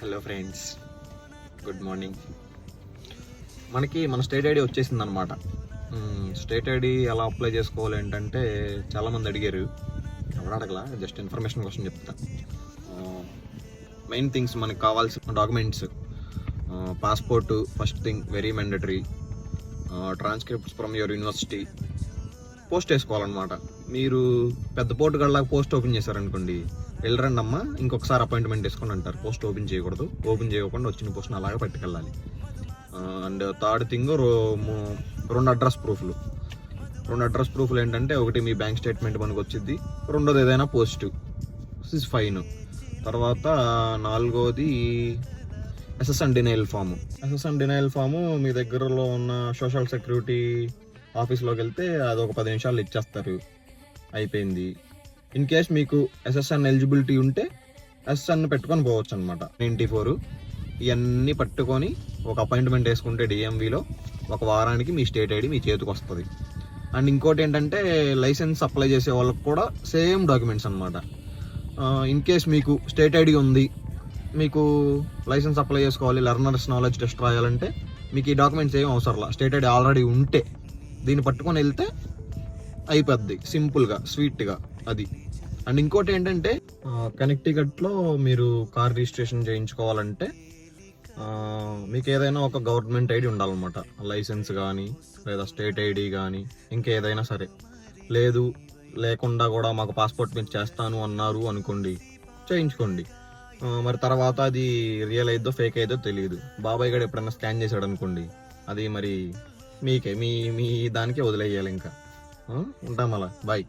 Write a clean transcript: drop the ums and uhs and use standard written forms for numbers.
Hello friends, good morning. మన state ID వచ్చేసింది అనమాట. స్టేట్ ఐడి ఎలా అప్లై చేసుకోవాలి ఏంటంటే చాలామంది అడిగారు. ఎవరు అడగలా, జస్ట్ ఇన్ఫర్మేషన్ కోసం చెప్తా. మెయిన్ థింగ్స్ మనకు కావాల్సిన documents: passport first thing, very mandatory. Transcripts from your university. Post వేసుకోవాలన్నమాట. మీరు పెద్ద పోర్టు గడలాగా పోస్ట్ ఓపెన్ చేశారనుకోండి, వెళ్ళరండి అమ్మా, ఇంకొకసారి అపాయింట్మెంట్ వేసుకొని అంటారు. పోస్ట్ ఓపెన్ చేయకూడదు. ఓపెన్ చేయకుండా వచ్చిన పోస్ట్ని అలాగే పట్టుకెళ్ళాలి. అండ్ థర్డ్ థింగ్, రెండు అడ్రస్ ప్రూఫ్లు ఏంటంటే, ఒకటి మీ బ్యాంక్ స్టేట్మెంట్ మనకు వచ్చింది, రెండోది ఏదైనా పోస్ట్ ఇస్ ఫైన్. తర్వాత నాలుగోది ఎస్ఎస్ఎన్ డినైల్ ఫాము మీ దగ్గరలో ఉన్న సోషల్ సెక్యూరిటీ ఆఫీస్లోకి వెళ్తే అది ఒక 10 నిమిషాలు ఇచ్చేస్తారు, అయిపోయింది. ఇన్ కేస్ మీకు ఎస్ఎస్ఎన్ ఎలిజిబిలిటీ ఉంటే ఎస్ఎస్ఎన్ పెట్టుకొని పోవచ్చు అనమాట. 94 ఇవన్నీ పట్టుకొని ఒక అపాయింట్మెంట్ వేసుకుంటే డిఎంవిలో ఒక వారానికి మీ స్టేట్ ఐడి మీ చేతికి వస్తుంది. అండ్ ఇంకోటి ఏంటంటే, లైసెన్స్ అప్లై చేసే వాళ్ళకి కూడా సేమ్ డాక్యుమెంట్స్ అనమాట. ఇన్ కేస్ మీకు స్టేట్ ఐడి ఉంది, మీకు లైసెన్స్ అప్లై చేసుకోవాలి, లెర్నర్స్ నాలెడ్జ్ టెస్ట్ రాయాలంటే మీకు ఈ డాక్యుమెంట్స్ ఏం అవసరంలా. స్టేట్ ఐడి ఆల్రెడీ ఉంటే దీన్ని పట్టుకొని వెళ్తే అయిపోద్ది, సింపుల్గా, స్వీట్గా అది. అండ్ ఇంకోటి ఏంటంటే, కనెక్టికట్లో మీరు కార్ రిజిస్ట్రేషన్ చేయించుకోవాలంటే మీకు ఏదైనా ఒక గవర్నమెంట్ ఐడి ఉండాలన్నమాట. లైసెన్స్ కానీ లేదా స్టేట్ ఐడి కానీ ఇంకేదైనా సరే. లేకుండా కూడా మాకు పాస్పోర్ట్ మీద చేస్తాను అన్నారు అనుకోండి, చేయించుకోండి. మరి తర్వాత అది రియల్ అయిద్దో ఫేక్ అయిద్దో తెలియదు. బాబాయ్ గడు ఎప్పుడైనా స్కాన్ చేశాడు అనుకోండి, అది మరి మీకే మీ దానికే వదిలేయాలి. ఇంకా ఉంటాం అలా. బాయ్.